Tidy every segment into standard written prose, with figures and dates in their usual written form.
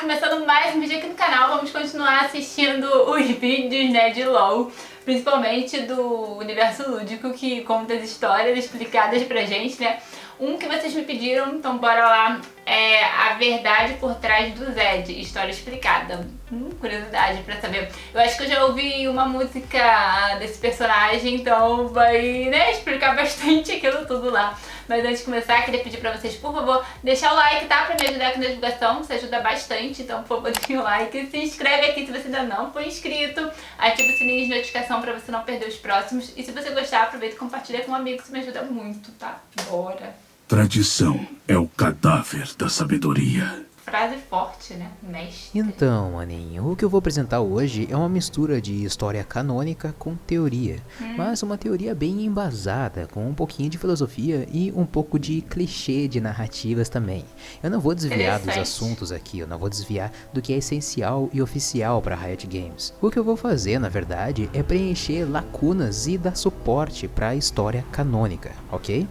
começando mais um vídeo aqui no canal. Vamos continuar assistindo os vídeos, né, de LOL, principalmente do universo lúdico, que conta as histórias explicadas pra gente, né. Um que vocês me pediram, então bora lá, é a verdade por trás do Zed, história explicada. Curiosidade pra saber. Eu acho que eu já ouvi uma música desse personagem, então vai, né, explicar bastante aquilo tudo lá. Mas antes de começar, queria pedir pra vocês, por favor, deixar o like, tá? Pra me ajudar aqui na divulgação, isso ajuda bastante. Então, por favor, deixa o like, se inscreve aqui se você ainda não for inscrito, ativa o sininho de notificação pra você não perder os próximos. E se você gostar, aproveita e compartilha com um amigo, isso me ajuda muito, tá? Bora! Tradição é o cadáver da sabedoria. Frase forte, né? Mestre. Então, maninho, o que eu vou apresentar hoje é uma mistura de história canônica com teoria, mas uma teoria bem embasada, com um pouquinho de filosofia e um pouco de clichê de narrativas também. Eu não vou desviar dos assuntos aqui, eu não vou desviar do que é essencial e oficial para Riot Games. O que eu vou fazer, na verdade, é preencher lacunas e dar suporte para a história canônica, ok?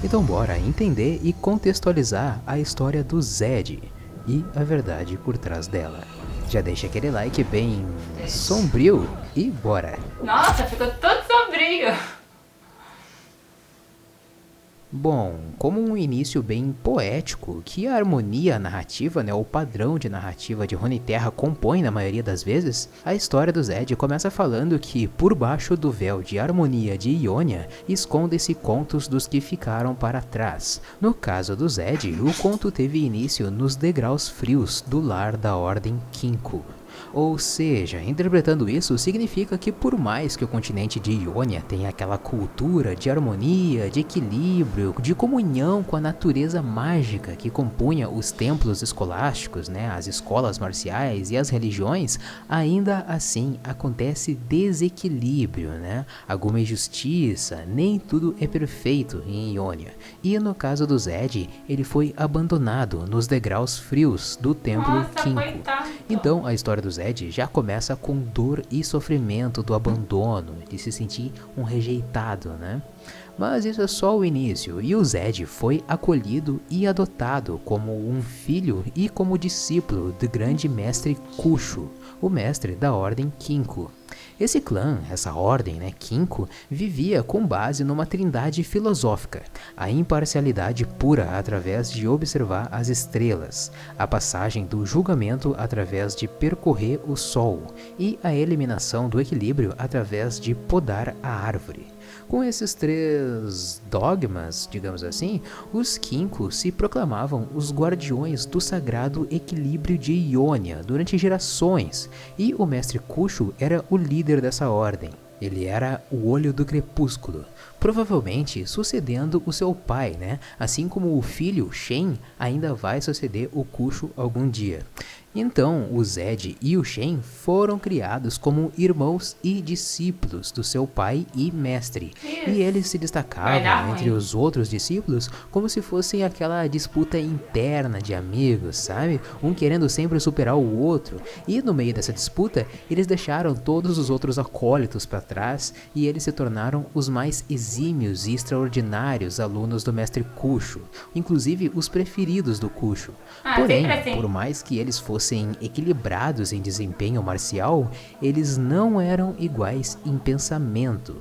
Então bora entender e contextualizar a história do Zed e a verdade por trás dela. Já deixa aquele like bem sombrio e bora! Nossa, ficou todo sombrio! Bom, como um início bem poético, que a harmonia narrativa, né, o padrão de narrativa de Runeterra compõe na maioria das vezes, a história do Zed começa falando que por baixo do véu de harmonia de Ionia esconde-se contos dos que ficaram para trás. No caso do Zed, o conto teve início nos degraus frios do lar da Ordem Kinko. Ou seja, interpretando isso, significa que por mais que o continente de Ionia tenha aquela cultura de harmonia, de equilíbrio, de comunhão com a natureza mágica que compunha os templos escolásticos, né, as escolas marciais e as religiões, ainda assim acontece desequilíbrio, né, alguma injustiça, nem tudo é perfeito em Ionia. E no caso do Zed, ele foi abandonado nos degraus frios do templo Kinko. Então a história do Zed já começa com dor e sofrimento do abandono, de se sentir um rejeitado, né? Mas isso é só o início, e o Zed foi acolhido e adotado como um filho e como discípulo do grande mestre Kushu, o mestre da Ordem Kinko. Esse clã, essa ordem, né, Kinko, vivia com base numa trindade filosófica, a imparcialidade pura através de observar as estrelas, a passagem do julgamento através de percorrer o sol e a eliminação do equilíbrio através de podar a árvore. Com esses três dogmas, digamos assim, os Kinko se proclamavam os guardiões do sagrado equilíbrio de Ionia durante gerações, e o mestre Kushu era o líder dessa ordem. Ele era o olho do crepúsculo, provavelmente sucedendo o seu pai, né? Assim como o filho Shen ainda vai suceder o Kushu algum dia. Então, o Zed e o Shen foram criados como irmãos e discípulos do seu pai e mestre, e eles se destacavam entre os outros discípulos como se fossem aquela disputa interna de amigos, sabe? Um querendo sempre superar o outro, e no meio dessa disputa, eles deixaram todos os outros acólitos para trás e eles se tornaram os mais exímios e extraordinários alunos do mestre Kushu, inclusive os preferidos do Kushu. Porém, por mais que eles fossem equilibrados em desempenho marcial, eles não eram iguais em pensamento.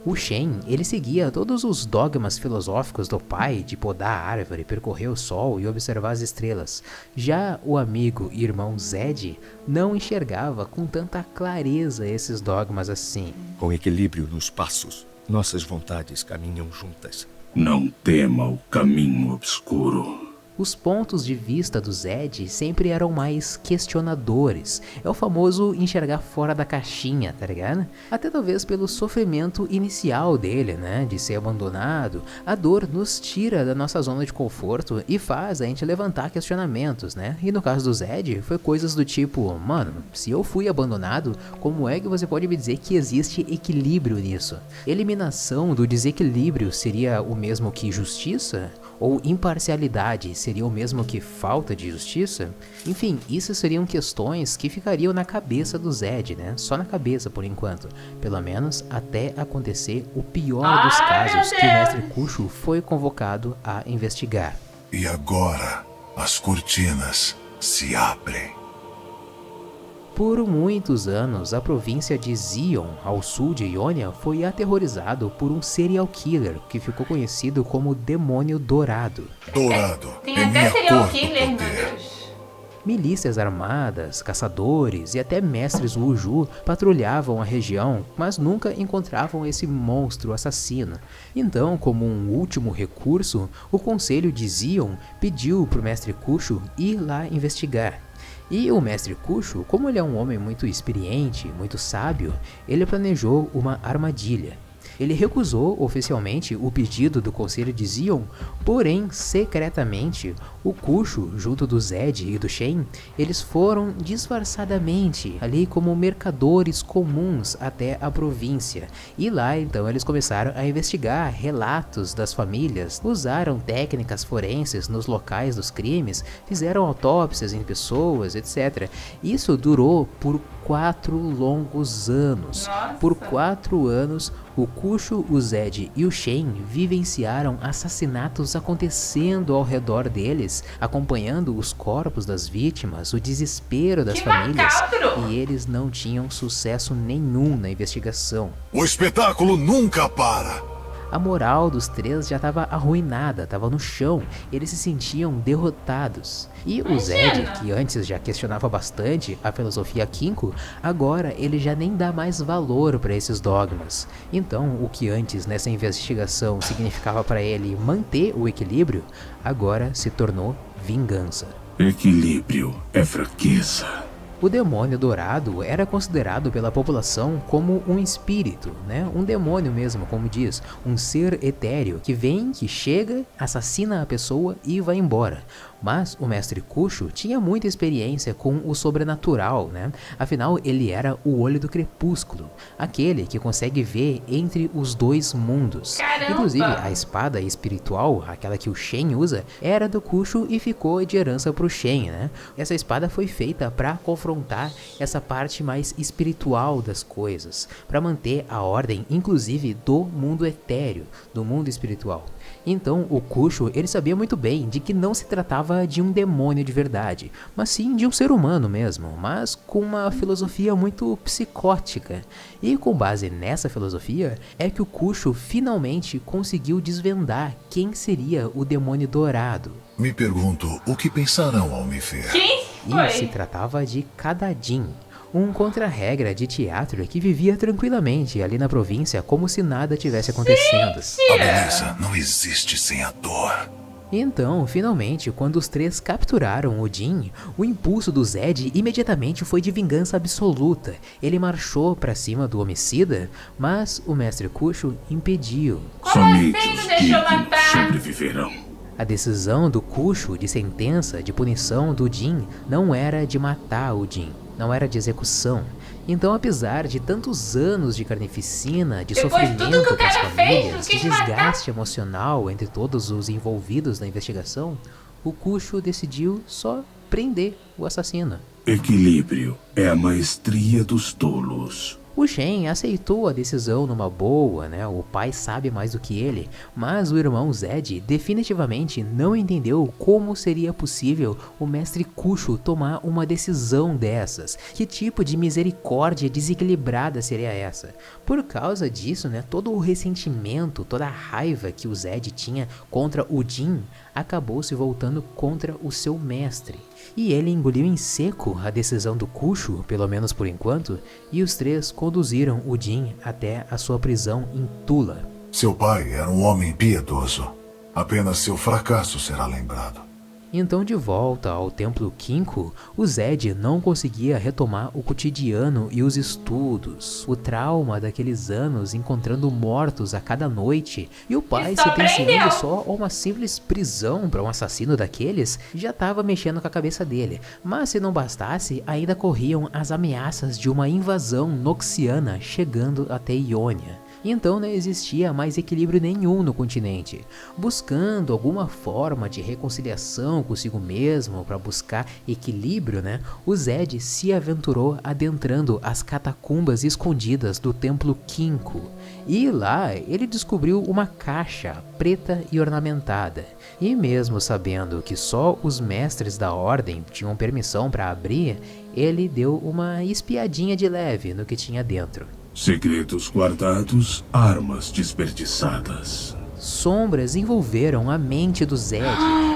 O Shen, ele seguia todos os dogmas filosóficos do pai de podar a árvore, percorrer o sol e observar as estrelas. Já o amigo e irmão Zed não enxergava com tanta clareza esses dogmas assim. Com equilíbrio nos passos, nossas vontades caminham juntas. Não tema o caminho obscuro. Os pontos de vista do Zed sempre eram mais questionadores. É o famoso enxergar fora da caixinha, tá ligado? Até talvez pelo sofrimento inicial dele, né? De ser abandonado. A dor nos tira da nossa zona de conforto e faz a gente levantar questionamentos, né? E no caso do Zed, foi coisas do tipo, mano, se eu fui abandonado, como é que você pode me dizer que existe equilíbrio nisso? Eliminação do desequilíbrio seria o mesmo que justiça? Ou imparcialidade seria o mesmo que falta de justiça? Enfim, isso seriam questões que ficariam na cabeça do Zed, né? Só na cabeça por enquanto. Pelo menos até acontecer o pior dos casos que o mestre Kushu foi convocado a investigar. E agora as cortinas se abrem. Por muitos anos, a província de Zion, ao sul de Ionia, foi aterrorizado por um serial killer que ficou conhecido como Demônio Dourado. Dourado, Tem é até minha serial cor do killer, meu poder. Deus. Milícias armadas, caçadores e até mestres Wuju patrulhavam a região, mas nunca encontravam esse monstro assassino. Então, como um último recurso, o conselho de Zion pediu para o mestre Kushu ir lá investigar. E o mestre Kushu, como ele é um homem muito experiente, muito sábio, ele planejou uma armadilha. Ele recusou oficialmente o pedido do conselho de Zion, porém, secretamente, o Kushu, junto do Zed e do Shen, eles foram disfarçadamente ali como mercadores comuns até a província. E lá, então, eles começaram a investigar relatos das famílias, usaram técnicas forenses nos locais dos crimes, fizeram autópsias em pessoas, etc. Isso durou por 4 longos anos. Nossa. Por 4 anos, o Kushu, o Zed e o Shen vivenciaram assassinatos acontecendo ao redor deles, acompanhando os corpos das vítimas, o desespero das Que famílias, macabro! e eles não tinham sucesso nenhum na investigação. O espetáculo nunca para. A moral dos três já estava arruinada, estava no chão, eles se sentiam derrotados. E o Zed, que antes já questionava bastante a filosofia Kinko, agora ele já nem dá mais valor para esses dogmas. Então, o que antes nessa investigação significava para ele manter o equilíbrio, agora se tornou vingança. Equilíbrio é fraqueza. O demônio dourado era considerado pela população como um espírito, né? Um demônio mesmo, como diz, um ser etéreo que vem, que chega, assassina a pessoa e vai embora. Mas o mestre Kushu tinha muita experiência com o sobrenatural, né? Afinal, ele era o olho do crepúsculo, aquele que consegue ver entre os dois mundos. Caramba! Inclusive, a espada espiritual, aquela que o Shen usa, era do Kushu e ficou de herança pro Shen, né? Essa espada foi feita para confrontar essa parte mais espiritual das coisas, para manter a ordem, inclusive, do mundo etéreo, do mundo espiritual. Então, o Kushu, ele sabia muito bem de que não se tratava de um demônio de verdade, mas sim de um ser humano mesmo, mas com uma filosofia muito psicótica. E com base nessa filosofia, é que o Kushu finalmente conseguiu desvendar quem seria o demônio dourado. Me pergunto o que pensarão ao me ver. Quem E foi? se tratava de Kadadin, um contra-regra de teatro que vivia tranquilamente ali na província como se nada tivesse acontecendo. A beleza não existe sem a dor. Então, finalmente, quando os três capturaram o Jin, o impulso do Zed imediatamente foi de vingança absoluta. Ele marchou para cima do homicida, mas o mestre Kushu impediu. Somente assim os não deixou dignos matar? sobreviverão. A decisão do Kushu de sentença, de punição do Jin, não era de matar o Jin, não era de execução. Então, apesar de tantos anos de carnificina, de Depois de tudo que sofrimento o para as cara fez, famílias, não de quis matar. desgaste emocional entre todos os envolvidos na investigação, o Kushu decidiu só prender o assassino. Equilíbrio é a maestria dos tolos. O Shen aceitou a decisão numa boa, né? O pai sabe mais do que ele, mas o irmão Zed definitivamente não entendeu como seria possível o mestre Kushu tomar uma decisão dessas. Que tipo de misericórdia desequilibrada seria essa? Por causa disso, né, todo o ressentimento, toda a raiva que o Zed tinha contra o Jin acabou se voltando contra o seu mestre. E ele engoliu em seco a decisão do Kushu, pelo menos por enquanto, e os três conduziram o Jin até a sua prisão em Tula. Seu pai era um homem piedoso. Apenas seu fracasso será lembrado. Então, de volta ao templo Kinko, o Zed não conseguia retomar o cotidiano e os estudos, o trauma daqueles anos encontrando mortos a cada noite, e o pai Isso sentenciando aprendeu. só a uma simples prisão para um assassino daqueles já estava mexendo com a cabeça dele. Mas se não bastasse, ainda corriam as ameaças de uma invasão noxiana chegando até Ionia. Então não existia mais equilíbrio nenhum no continente. Buscando alguma forma de reconciliação consigo mesmo para buscar equilíbrio, né, o Zed se aventurou adentrando as catacumbas escondidas do Templo Quinco. E lá ele descobriu uma caixa preta e ornamentada. E mesmo sabendo que só os mestres da ordem tinham permissão para abrir, ele deu uma espiadinha de leve no que tinha dentro. Segredos guardados, armas desperdiçadas. Sombras envolveram a mente do Zed,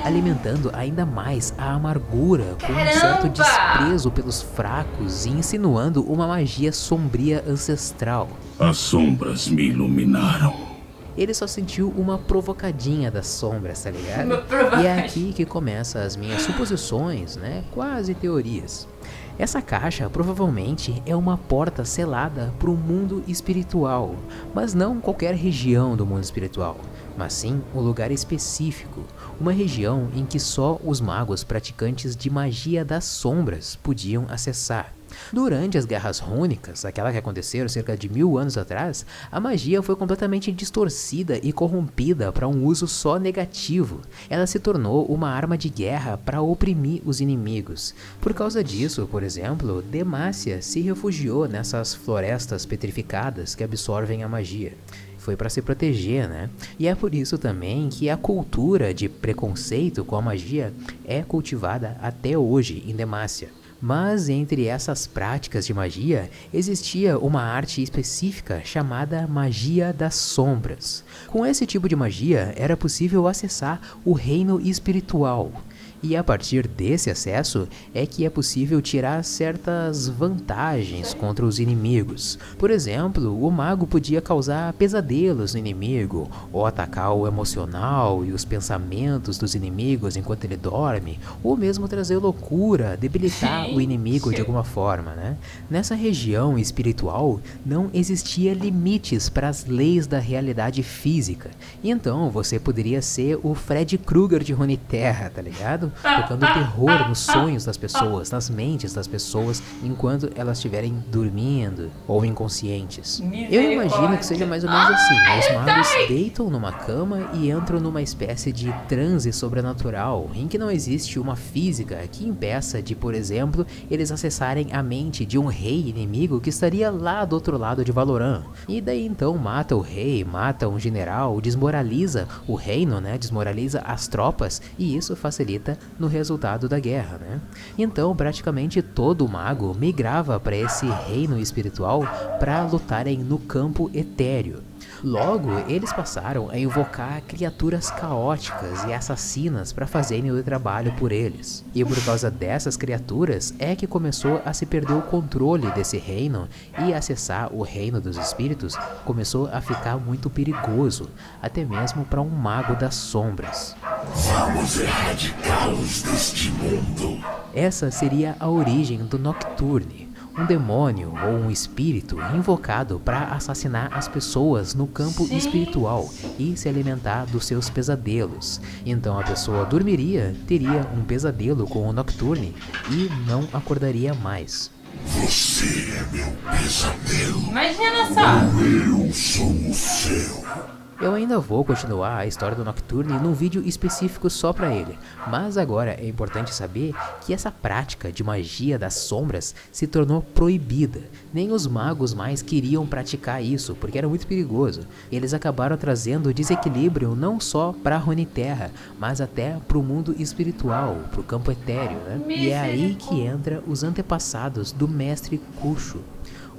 alimentando ainda mais a amargura com um certo desprezo pelos fracos e insinuando uma magia sombria ancestral. As sombras me iluminaram. Ele só sentiu uma provocadinha das sombras, tá ligado? E é aqui que começam as minhas suposições, né? Quase teorias. Essa caixa provavelmente é uma porta selada para o mundo espiritual, mas não qualquer região do mundo espiritual, mas sim um lugar específico, uma região em que só os magos praticantes de magia das sombras podiam acessar. Durante as Guerras Rúnicas, aquela que aconteceram cerca de 1000 anos atrás, a magia foi completamente distorcida e corrompida para um uso só negativo. Ela se tornou uma arma de guerra para oprimir os inimigos. Por causa disso, por exemplo, Demacia se refugiou nessas florestas petrificadas que absorvem a magia. Foi para se proteger, né? E é por isso também que a cultura de preconceito com a magia é cultivada até hoje em Demacia. Mas entre essas práticas de magia, existia uma arte específica chamada magia das sombras. Com esse tipo de magia, era possível acessar o reino espiritual. E a partir desse acesso é que é possível tirar certas vantagens contra os inimigos. Por exemplo, o mago podia causar pesadelos no inimigo, ou atacar o emocional e os pensamentos dos inimigos enquanto ele dorme, ou mesmo trazer loucura, debilitar o inimigo de alguma forma, né? Nessa região espiritual não existia limites para as leis da realidade física. Então você poderia ser o Fred Krueger de Runeterra, tá ligado? Tocando terror nos sonhos das pessoas, nas mentes das pessoas, enquanto elas estiverem dormindo ou inconscientes. Eu imagino que seja mais ou menos assim, os magos deitam numa cama e entram numa espécie de transe sobrenatural, em que não existe uma física que impeça de, por exemplo, eles acessarem a mente de um rei inimigo que estaria lá do outro lado de Valoran. E daí então mata o rei, mata um general, desmoraliza o reino, né? Desmoraliza as tropas, e isso facilita no resultado da guerra, né? Então praticamente todo mago migrava para esse reino espiritual para lutarem no campo etéreo. Logo, eles passaram a invocar criaturas caóticas e assassinas para fazerem o trabalho por eles. E por causa dessas criaturas é que começou a se perder o controle desse reino, e acessar o reino dos espíritos começou a ficar muito perigoso, até mesmo para um mago das sombras. Vamos erradicá-los deste mundo. Essa seria a origem do Nocturne, um demônio ou um espírito invocado para assassinar as pessoas no campo espiritual e se alimentar dos seus pesadelos. Então a pessoa dormiria, teria um pesadelo com o Nocturne e não acordaria mais. Você é meu pesadelo. Imagina só. Eu sou o seu. Eu ainda vou continuar a história do Nocturne num vídeo específico só pra ele, mas agora é importante saber que essa prática de magia das sombras se tornou proibida. Nem os magos mais queriam praticar isso, porque era muito perigoso. Eles acabaram trazendo desequilíbrio não só pra Runeterra, mas até pro mundo espiritual, pro campo etéreo, né? E é aí que entra os antepassados do mestre Kusho.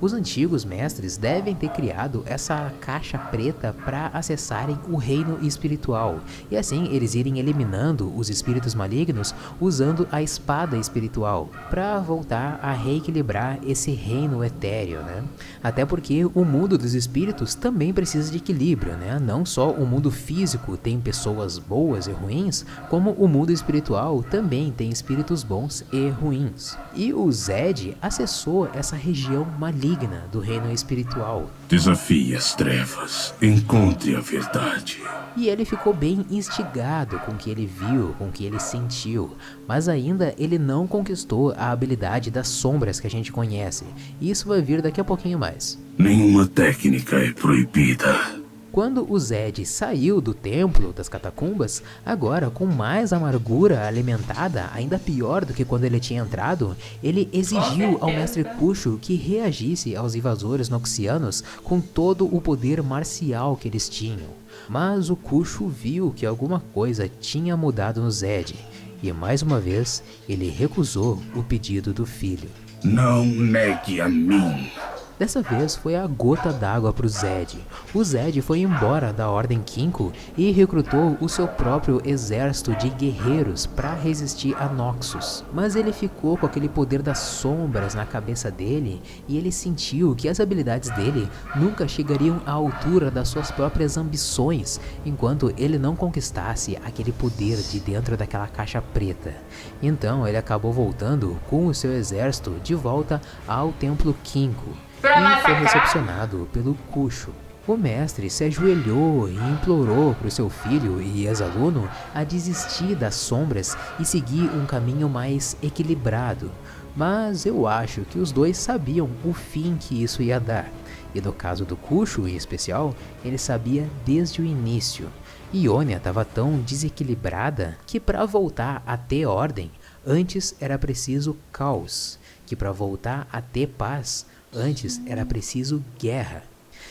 Os antigos mestres devem ter criado essa caixa preta para acessarem o reino espiritual, e assim eles irem eliminando os espíritos malignos usando a espada espiritual, para voltar a reequilibrar esse reino etéreo, né? Até porque o mundo dos espíritos também precisa de equilíbrio, né? Não só o mundo físico tem pessoas boas e ruins, como o mundo espiritual também tem espíritos bons e ruins. E o Zed acessou essa região maligna maligna do reino espiritual. Desafie as trevas. Encontre a verdade. E ele ficou bem instigado com o que ele viu, com o que ele sentiu, mas ainda ele não conquistou a habilidade das sombras que a gente conhece. E isso vai vir daqui a pouquinho mais. Nenhuma técnica é proibida. Quando o Zed saiu do templo das catacumbas, agora com mais amargura alimentada, ainda pior do que quando ele tinha entrado, ele exigiu ao mestre Kusho que reagisse aos invasores noxianos com todo o poder marcial que eles tinham. Mas o Kusho viu que alguma coisa tinha mudado no Zed, e mais uma vez ele recusou o pedido do filho. Não negue a mim. Dessa vez foi a gota d'água para o Zed. O Zed foi embora da Ordem Kinko e recrutou o seu próprio exército de guerreiros para resistir a Noxus. Mas ele ficou com aquele poder das sombras na cabeça dele e ele sentiu que as habilidades dele nunca chegariam à altura das suas próprias ambições enquanto ele não conquistasse aquele poder de dentro daquela caixa preta. Então ele acabou voltando com o seu exército de volta ao Templo Kinko. E foi recepcionado pelo Kusho. O mestre se ajoelhou e implorou para o seu filho e ex-aluno a desistir das sombras e seguir um caminho mais equilibrado. Mas eu acho que os dois sabiam o fim que isso ia dar. E no caso do Kusho em especial, ele sabia desde o início. Ionia estava tão desequilibrada que para voltar a ter ordem, antes era preciso caos. Que para voltar a ter paz, antes era preciso guerra.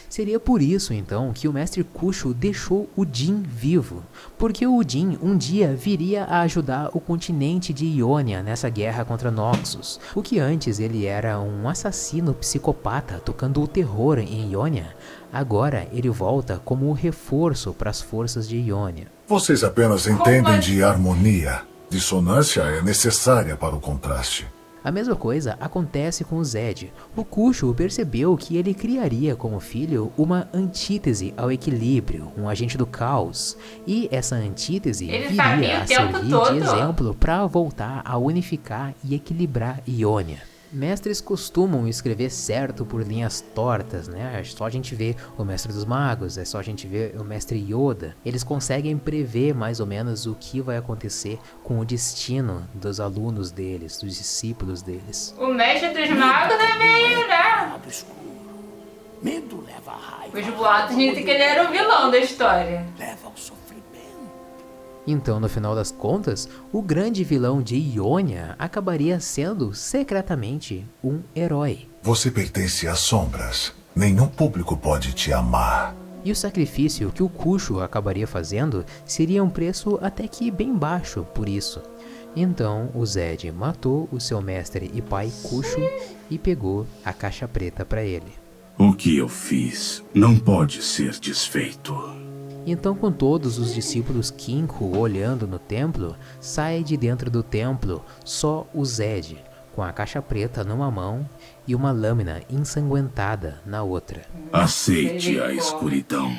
Seria por isso então que o mestre Kusho deixou o Jin vivo, porque o Jin um dia viria a ajudar o continente de Ionia nessa guerra contra Noxus. O que antes ele era um assassino psicopata tocando o terror em Ionia, agora ele volta como um reforço para as forças de Ionia. Vocês apenas entendem de harmonia. Dissonância é necessária para o contraste. A mesma coisa acontece com o Zed. O Kusho percebeu que ele criaria como filho uma antítese ao equilíbrio, um agente do caos. E essa antítese viria a servir de exemplo para voltar a unificar e equilibrar Ionia. Mestres costumam escrever certo por linhas tortas, né? É só a gente ver o Mestre dos Magos, é só a gente ver o Mestre Yoda. Eles conseguem prever mais ou menos o que vai acontecer com o destino dos alunos deles, dos discípulos deles. O Mestre dos Magos é meio, né? Medo leva a raiva. Os boatos dizem que ele era o vilão da história. Leva ao sofrimento. Então, no final das contas, o grande vilão de Ionia acabaria sendo, secretamente, um herói. Você pertence às sombras. Nenhum público pode te amar. E o sacrifício que o Kusho acabaria fazendo seria um preço até que bem baixo por isso. Então, o Zed matou o seu mestre e pai Kusho e pegou a caixa preta para ele. O que eu fiz não pode ser desfeito. Então, com todos os discípulos Kinko olhando no templo, sai de dentro do templo só o Zed, com a caixa preta numa mão e uma lâmina ensanguentada na outra. Aceite a escuridão.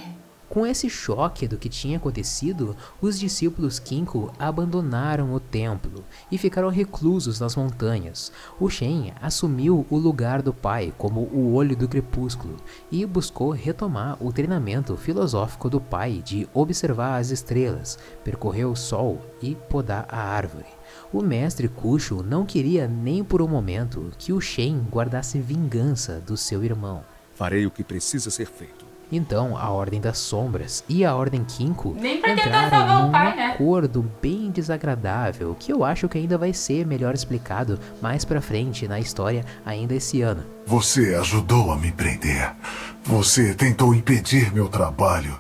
Com esse choque do que tinha acontecido, os discípulos Kinko abandonaram o templo e ficaram reclusos nas montanhas. O Shen assumiu o lugar do pai como o olho do crepúsculo e buscou retomar o treinamento filosófico do pai de observar as estrelas, percorrer o sol e podar a árvore. O mestre Kusho não queria nem por um momento que o Shen guardasse vingança do seu irmão. Farei o que precisa ser feito. Então, a Ordem das Sombras e a Ordem Kinko Nem pra tentar entraram salvar num o pai, né? acordo bem desagradável, que eu acho que ainda vai ser melhor explicado mais pra frente na história ainda esse ano. Você ajudou a me prender. Você tentou impedir meu trabalho.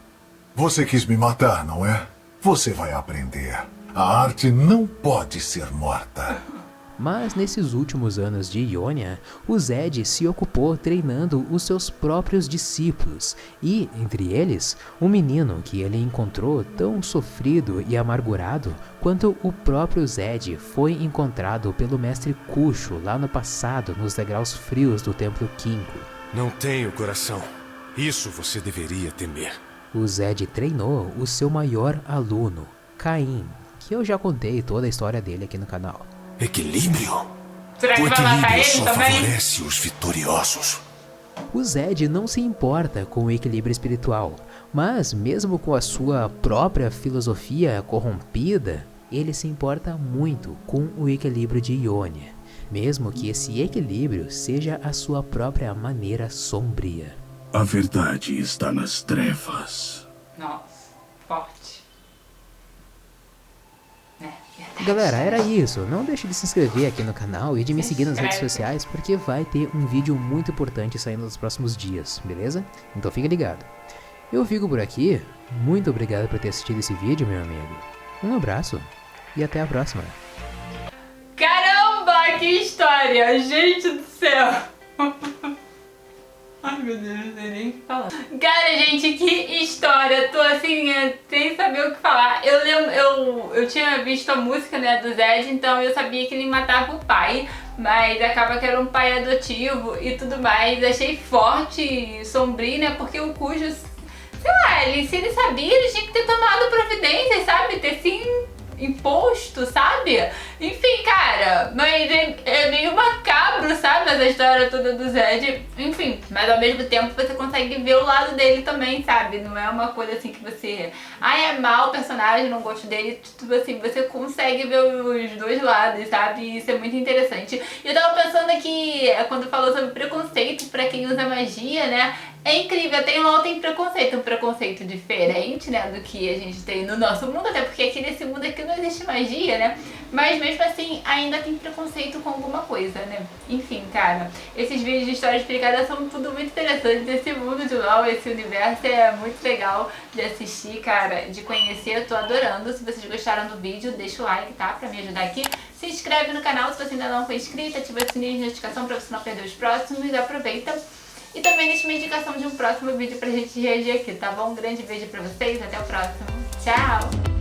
Você quis me matar, não é? Você vai aprender. A arte não pode ser morta. Mas nesses últimos anos de Ionia, o Zed se ocupou treinando os seus próprios discípulos e, entre eles, um menino que ele encontrou tão sofrido e amargurado quanto o próprio Zed foi encontrado pelo mestre Kusho lá no passado nos degraus frios do Templo Kinko. Não tenho coração. Isso você deveria temer. O Zed treinou o seu maior aluno, Caim, que eu já contei toda a história dele aqui no canal. Equilíbrio? Será que O vai matar equilíbrio ele só também? favorece os vitoriosos. O Zed não se importa com o equilíbrio espiritual, mas mesmo com a sua própria filosofia corrompida, ele se importa muito com o equilíbrio de Ionia, mesmo que esse equilíbrio seja a sua própria maneira sombria. A verdade está nas trevas. Nossa, forte. Galera, era isso. Não deixe de se inscrever aqui no canal e de me seguir nas redes sociais, porque vai ter um vídeo muito importante saindo nos próximos dias, beleza? Então fica ligado. Eu fico por aqui. Muito obrigado por ter assistido esse vídeo, meu amigo. Um abraço e até a próxima. Caramba, que história! Gente do céu! Ai meu Deus, não sei nem o que falar. Cara, gente, que história! Tô assim, sem saber o que falar. Eu tinha visto a música, né, do Zed, então eu sabia que ele matava o pai, mas acaba que era um pai adotivo e tudo mais. Achei forte e sombrio, né, porque o Cujo, sei lá, se ele sabia, ele tinha que ter tomado providências, sabe? Ter sim imposto, sabe? Enfim, cara, mas é meio macabro, sabe? Essa história toda do Zed. Enfim, mas ao mesmo tempo você consegue ver o lado dele também, sabe? Não é uma coisa assim que você... é mau o personagem, não gosto dele. Tipo assim, você consegue ver os dois lados, sabe? E isso é muito interessante. E eu tava pensando aqui, quando falou sobre preconceito pra quem usa magia, né? É incrível, tem um preconceito, um preconceito diferente, né, do que a gente tem no nosso mundo, até porque aqui nesse mundo aqui não existe magia, né, mas mesmo assim ainda tem preconceito com alguma coisa, né. Enfim, cara, esses vídeos de história explicada são tudo muito interessantes, esse mundo de LoL, esse universo é muito legal de assistir, cara, de conhecer, eu tô adorando. Se vocês gostaram do vídeo, deixa o like, tá, pra me ajudar aqui. Se inscreve no canal se você ainda não for inscrito, ativa o sininho de notificação pra você não perder os próximos e aproveita. E também deixa uma indicação de um próximo vídeo pra gente reagir aqui, tá bom? Um grande beijo pra vocês, até o próximo. Tchau!